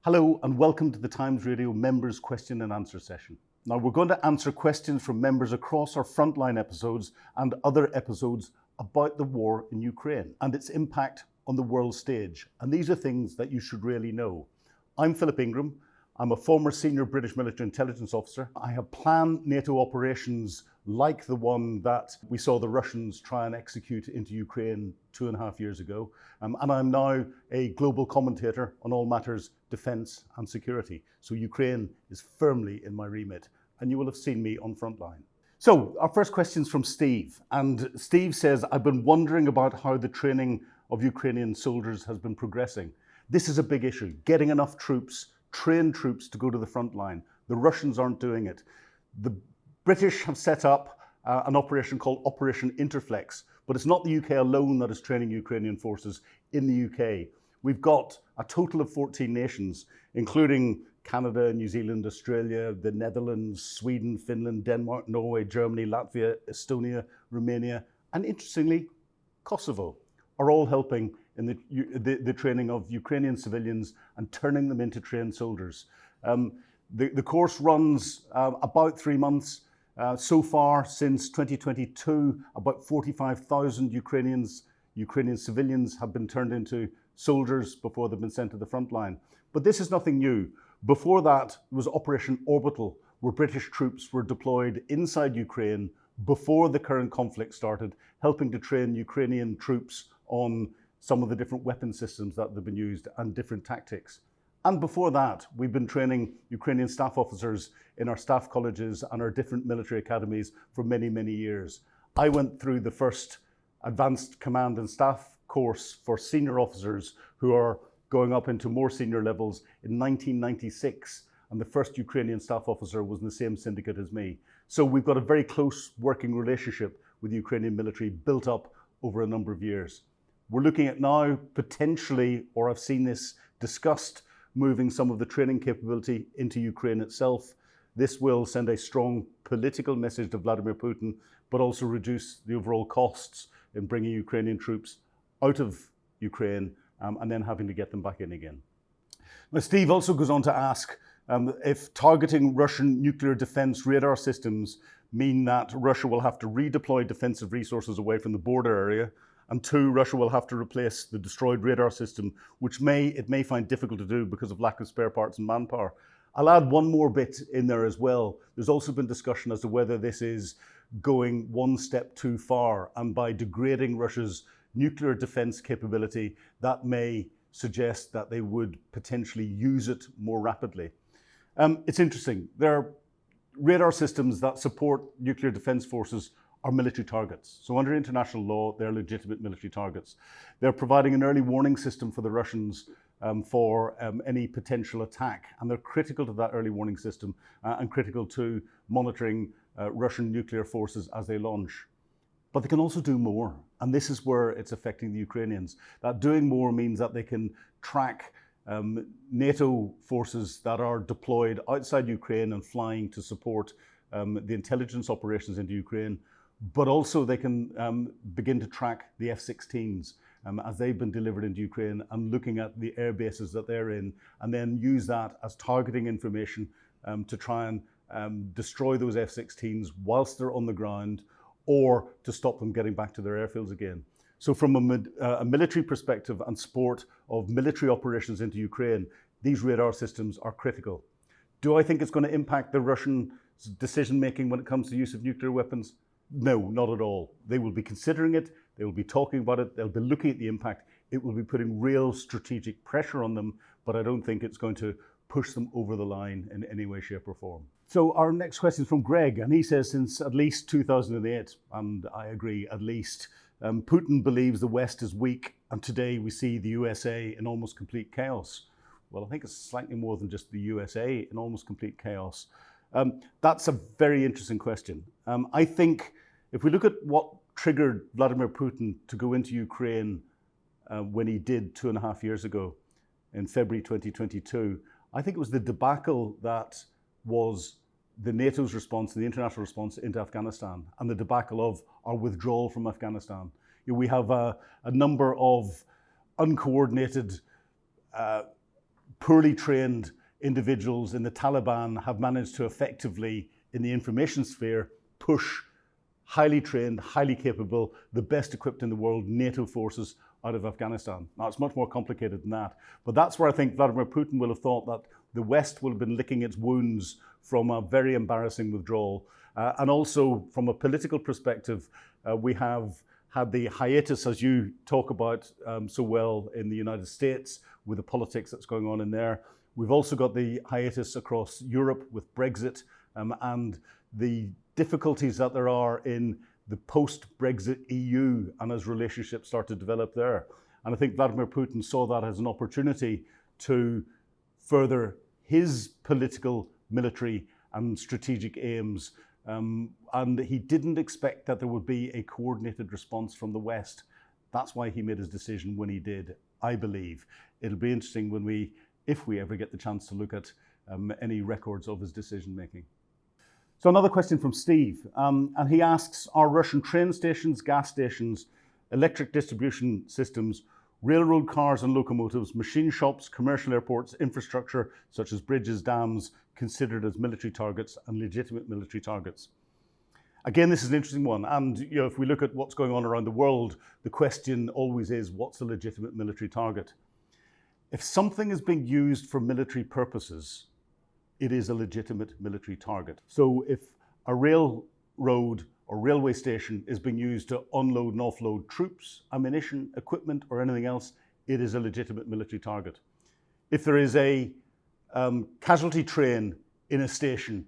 Hello and welcome to the Times Radio members question and answer session. Now we're going to answer questions from members across our frontline episodes and other episodes about the war in Ukraine and its impact on the world stage. And these are things that you should really know. I'm Philip Ingram. I'm a former senior British military intelligence officer. I have planned NATO operations like the one that we saw the Russians try and execute into Ukraine 2.5 years ago. And I'm now a global commentator on all matters defence and security. So Ukraine is firmly in my remit, and you will have seen me on Frontline. So our first question is from Steve. And Steve says, I've been wondering about how the training of Ukrainian soldiers has been progressing. This is a big issue, getting enough troops, trained troops to go to the front line. The Russians aren't doing it. The British have set up an operation called Operation Interflex, but it's not the UK alone that is training Ukrainian forces in the UK. We've got a total of 14 nations, including Canada, New Zealand, Australia, the Netherlands, Sweden, Finland, Denmark, Norway, Germany, Latvia, Estonia, Romania, and interestingly, Kosovo are all helping in the training of Ukrainian civilians and turning them into trained soldiers. The course runs about 3 months. So far, since 2022, about 45,000 Ukrainian civilians have been turned into soldiers before they've been sent to the front line. But this is nothing new. Before that was Operation Orbital, where British troops were deployed inside Ukraine before the current conflict started, helping to train Ukrainian troops on some of the different weapon systems that have been used and different tactics. And before that, we've been training Ukrainian staff officers in our staff colleges and our different military academies for many, many years. I went through the first advanced command and staff course for senior officers who are going up into more senior levels in 1996. And the first Ukrainian staff officer was in the same syndicate as me. So we've got a very close working relationship with the Ukrainian military built up over a number of years. We're looking at now potentially, or I've seen this discussed, moving some of the training capability into Ukraine itself. This will send a strong political message to Vladimir Putin, but also reduce the overall costs in bringing Ukrainian troops out of Ukraine and then having to get them back in again. Now, Steve also goes on to ask if targeting Russian nuclear defense radar systems mean that Russia will have to redeploy defensive resources away from the border area, and two, Russia will have to replace the destroyed radar system, which it may find difficult to do because of lack of spare parts and manpower. I'll add one more bit in there as well. There's also been discussion as to whether this is going one step too far, and by degrading Russia's nuclear defense capability, that may suggest that they would potentially use it more rapidly. It's interesting. There are radar systems that support nuclear defense forces are military targets. So under international law, they're legitimate military targets. They're providing an early warning system for the Russians for any potential attack. And they're critical to that early warning system and critical to monitoring Russian nuclear forces as they launch. But they can also do more. And this is where it's affecting the Ukrainians. That doing more means that they can track NATO forces that are deployed outside Ukraine and flying to support the intelligence operations into Ukraine. But also they can begin to track the F-16s as they've been delivered into Ukraine and looking at the air bases that they're in, and then use that as targeting information to try and destroy those F-16s whilst they're on the ground, or to stop them getting back to their airfields again. So from a military perspective and support of military operations into Ukraine, these radar systems are critical. Do I think it's going to impact the Russian decision-making when it comes to use of nuclear weapons? No, not at all. They will be considering it, they will be talking about it, they'll be looking at the impact. It will be putting real strategic pressure on them, but I don't think it's going to push them over the line in any way, shape or form. So our next question is from Greg, and he says since at least 2008, and I agree, at least, Putin believes the West is weak, and today we see the USA in almost complete chaos. Well, I think it's slightly more than just the USA in almost complete chaos. That's a very interesting question. I think if we look at what triggered Vladimir Putin to go into Ukraine when he did 2.5 years ago in February 2022, I think it was the debacle that was the NATO's response, the international response into Afghanistan, and the debacle of our withdrawal from Afghanistan. You know, we have a number of uncoordinated poorly trained individuals in the Taliban have managed to effectively, in the information sphere, push highly trained, highly capable, the best equipped in the world NATO forces out of Afghanistan. Now, it's much more complicated than that, but that's where I think Vladimir Putin will have thought that the West will have been licking its wounds from a very embarrassing withdrawal. And also, from a political perspective, we have had the hiatus, as you talk about so well, in the United States with the politics that's going on in there. We've also got the hiatus across Europe with Brexit and the difficulties that there are in the post-Brexit EU and as relationships start to develop there. And I think Vladimir Putin saw that as an opportunity to further his political, military and strategic aims. And he didn't expect that there would be a coordinated response from the West. That's why he made his decision when he did, I believe. It'll be interesting when if we ever get the chance to look at any records of his decision making. So another question from Steve, and he asks, are Russian train stations, gas stations, electric distribution systems, railroad cars and locomotives, machine shops, commercial airports, infrastructure such as bridges, dams, considered as military targets and legitimate military targets? Again, this is an interesting one. And if we look at what's going on around the world, the question always is, what's a legitimate military target? If something is being used for military purposes, it is a legitimate military target. So if a railroad or railway station is being used to unload and offload troops, ammunition, equipment, or anything else, it is a legitimate military target. If there is a casualty train in a station,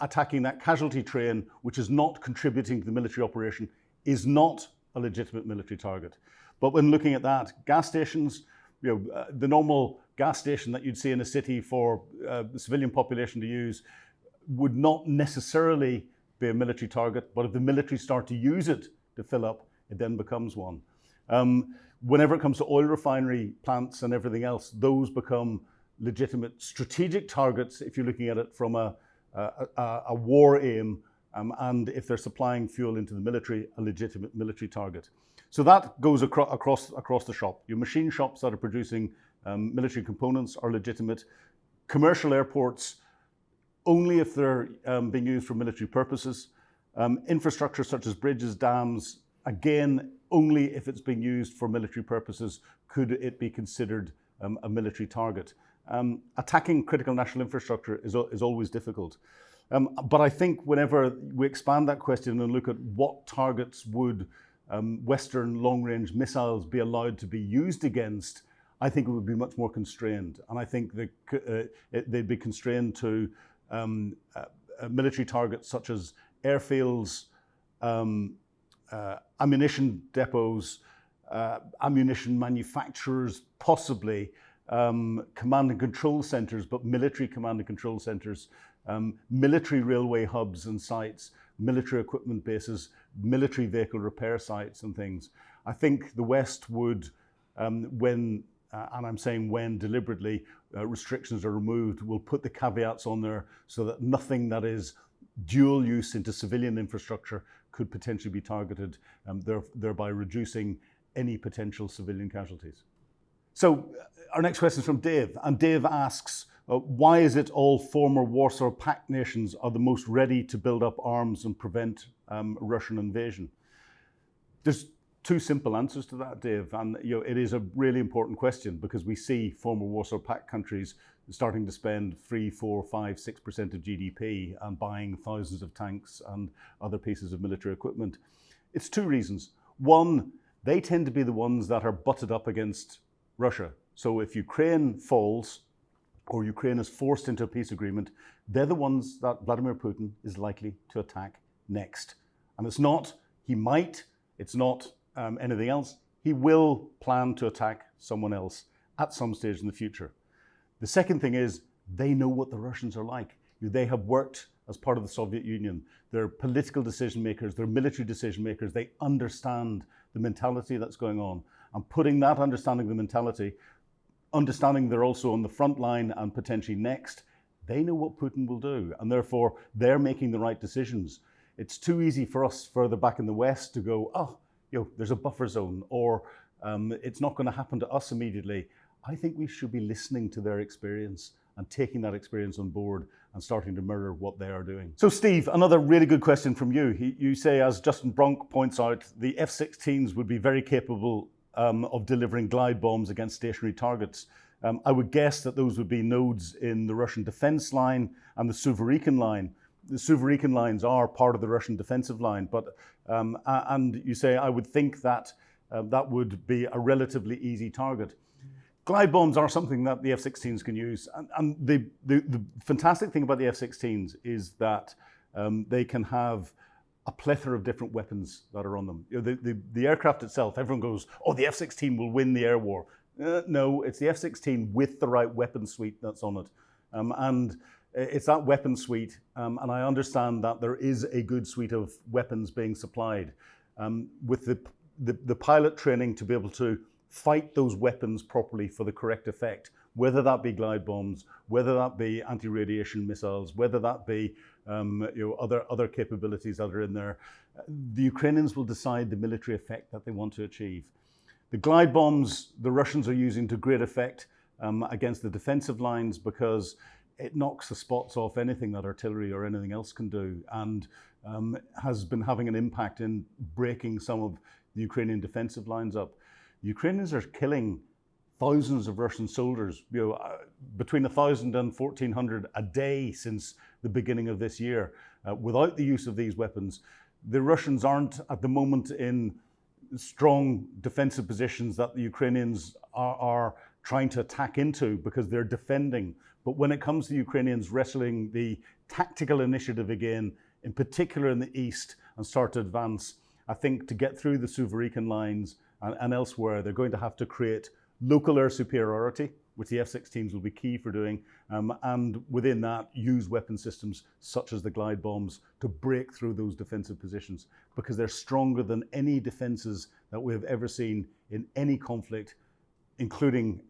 attacking that casualty train, which is not contributing to the military operation, is not a legitimate military target. But when looking at that, gas stations, the normal gas station that you'd see in a city for the civilian population to use would not necessarily be a military target, but if the military start to use it to fill up, it then becomes one. Whenever it comes to oil refinery plants and everything else, those become legitimate strategic targets if you're looking at it from a war aim, and if they're supplying fuel into the military, a legitimate military target. So that goes across the shop. Your machine shops that are producing military components are legitimate. Commercial airports, only if they're being used for military purposes. Infrastructure such as bridges, dams, again, only if it's being used for military purposes could it be considered a military target. Attacking critical national infrastructure is always difficult. But I think whenever we expand that question and look at what targets would Western long-range missiles be allowed to be used against, I think it would be much more constrained. And I think they'd be constrained to military targets such as airfields, ammunition depots, ammunition manufacturers, possibly command and control centers, but military command and control centers, military railway hubs and sites, military equipment bases, military vehicle repair sites and things. I think the West would, when, and I'm saying when deliberately, restrictions are removed, will put the caveats on there so that nothing that is dual use into civilian infrastructure could potentially be targeted, thereby reducing any potential civilian casualties. So our next question is from Dave, and Dave asks, why is it all former Warsaw Pact nations are the most ready to build up arms and prevent Russian invasion? There's two simple answers to that, Dave, and it is a really important question because we see former Warsaw Pact countries starting to spend 3, 4, 5, 6% of GDP and buying thousands of tanks and other pieces of military equipment. It's two reasons. One, they tend to be the ones that are butted up against Russia. So if Ukraine falls or Ukraine is forced into a peace agreement, they're the ones that Vladimir Putin is likely to attack next. And it's not, he might, it's not anything else. He will plan to attack someone else at some stage in the future. The second thing is they know what the Russians are like. They have worked as part of the Soviet Union. They're political decision makers, they're military decision makers. They understand the mentality that's going on. And putting that understanding of the mentality, understanding they're also on the front line and potentially next, they know what Putin will do. And therefore, they're making the right decisions. It's too easy for us further back in the West to go, oh, there's a buffer zone, or it's not going to happen to us immediately. I think we should be listening to their experience and taking that experience on board and starting to mirror what they are doing. So Steve, another really good question from you. You say, as Justin Bronk points out, the F-16s would be very capable of delivering glide bombs against stationary targets. I would guess that those would be nodes in the Russian defense line and the Suvorikhin line. The Suvorikhin lines are part of the Russian defensive line, but and you say, I would think that that would be a relatively easy target. Glide bombs are something that the F-16s can use, and the fantastic thing about the F-16s is that they can have a plethora of different weapons that are on them. You know, the aircraft itself, everyone goes, oh, the F-16 will win the air war. No, it's the F-16 with the right weapon suite that's on it. And it's that weapon suite, and I understand that there is a good suite of weapons being supplied with the pilot training to be able to fight those weapons properly for the correct effect, whether that be glide bombs, whether that be anti-radiation missiles, whether that be other capabilities that are in there. The Ukrainians will decide the military effect that they want to achieve. The glide bombs the Russians are using to great effect against the defensive lines because it knocks the spots off anything that artillery or anything else can do, and has been having an impact in breaking some of the Ukrainian defensive lines up. The Ukrainians are killing thousands of Russian soldiers, between 1,000 and 1,400 a day since the beginning of this year. Without the use of these weapons, the Russians aren't at the moment in strong defensive positions that the Ukrainians are trying to attack into because they're defending. But when it comes to the Ukrainians wrestling the tactical initiative again, in particular in the east, and start to advance, I think to get through the Suvorikhin lines and elsewhere, they're going to have to create local air superiority, which the F-16s will be key for doing, and within that, use weapon systems such as the glide bombs to break through those defensive positions, because they're stronger than any defenses that we have ever seen in any conflict, including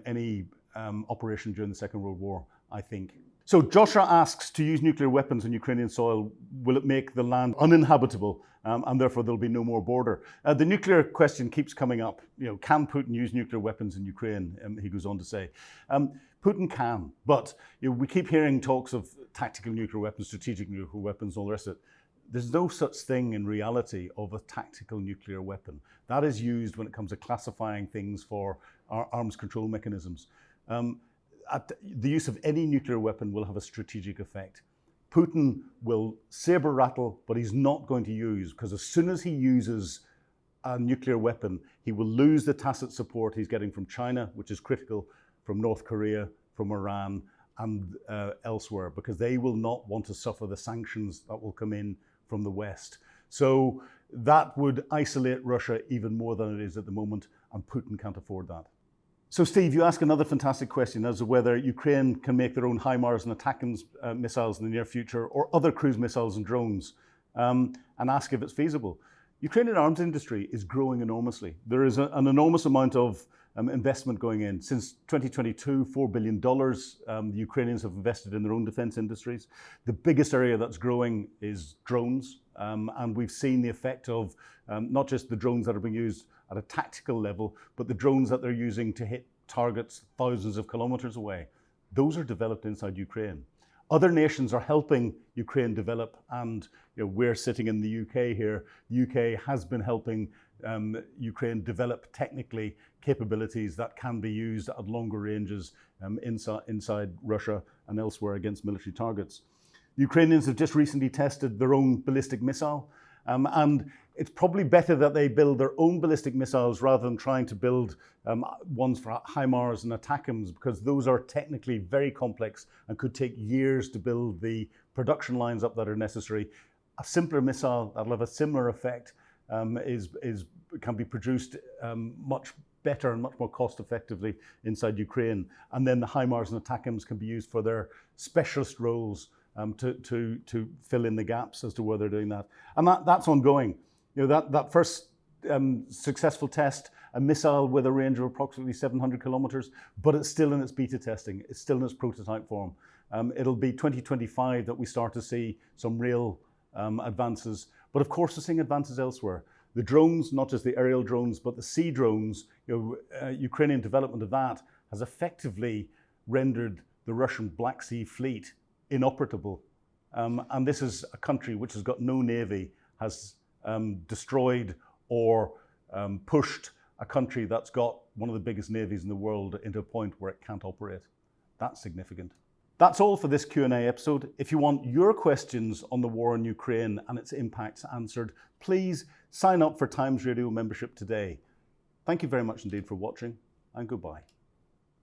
any operation during the Second World War, I think. So Joshua asks, to use nuclear weapons on Ukrainian soil, will it make the land uninhabitable, and therefore there'll be no more border? The nuclear question keeps coming up. Can Putin use nuclear weapons in Ukraine? He goes on to say. Putin can, but we keep hearing talks of tactical nuclear weapons, strategic nuclear weapons, all the rest of it. There's no such thing in reality of a tactical nuclear weapon. That is used when it comes to classifying things for our arms control mechanisms. The use of any nuclear weapon will have a strategic effect. Putin will saber rattle, but he's not going to use, because as soon as he uses a nuclear weapon, he will lose the tacit support he's getting from China, which is critical, from North Korea, from Iran, and elsewhere, because they will not want to suffer the sanctions that will come in from the West. So that would isolate Russia even more than it is at the moment, and Putin can't afford that. So Steve, you ask another fantastic question as to whether Ukraine can make their own HIMARS and ATACMS missiles in the near future, or other cruise missiles and drones, and ask if it's feasible. Ukrainian arms industry is growing enormously. There is an enormous amount of investment going in. Since 2022, $4 billion the Ukrainians have invested in their own defense industries. The biggest area that's growing is drones, and we've seen the effect of not just the drones that are being used at a tactical level, but the drones that they're using to hit targets thousands of kilometers away. Those are developed inside Ukraine. Other nations are helping Ukraine develop, and we're sitting in the UK here. The UK has been helping Ukraine develop technically capabilities that can be used at longer ranges inside Russia and elsewhere against military targets. The Ukrainians have just recently tested their own ballistic missile, and it's probably better that they build their own ballistic missiles rather than trying to build ones for HIMARS and ATACMS, because those are technically very complex and could take years to build the production lines up that are necessary. A simpler missile that'll have a similar effect can be produced much better and much more cost effectively inside Ukraine. And then the HIMARS and ATACMS can be used for their specialist roles to fill in the gaps as to where they're doing that. And that's ongoing. That first successful test, a missile with a range of approximately 700 kilometers, but it's still in its beta testing. It's still in its prototype form. It'll be 2025 that we start to see some real advances. But of course, we're seeing advances elsewhere. The drones, not just the aerial drones, but the sea drones, Ukrainian development of that has effectively rendered the Russian Black Sea Fleet inoperable. And this is a country which has got no navy, has destroyed or pushed a country that's got one of the biggest navies in the world into a point where it can't operate. That's significant. That's all for this Q&A episode. If you want your questions on the war in Ukraine and its impacts answered, please sign up for Times Radio membership today. Thank you very much indeed for watching, and goodbye.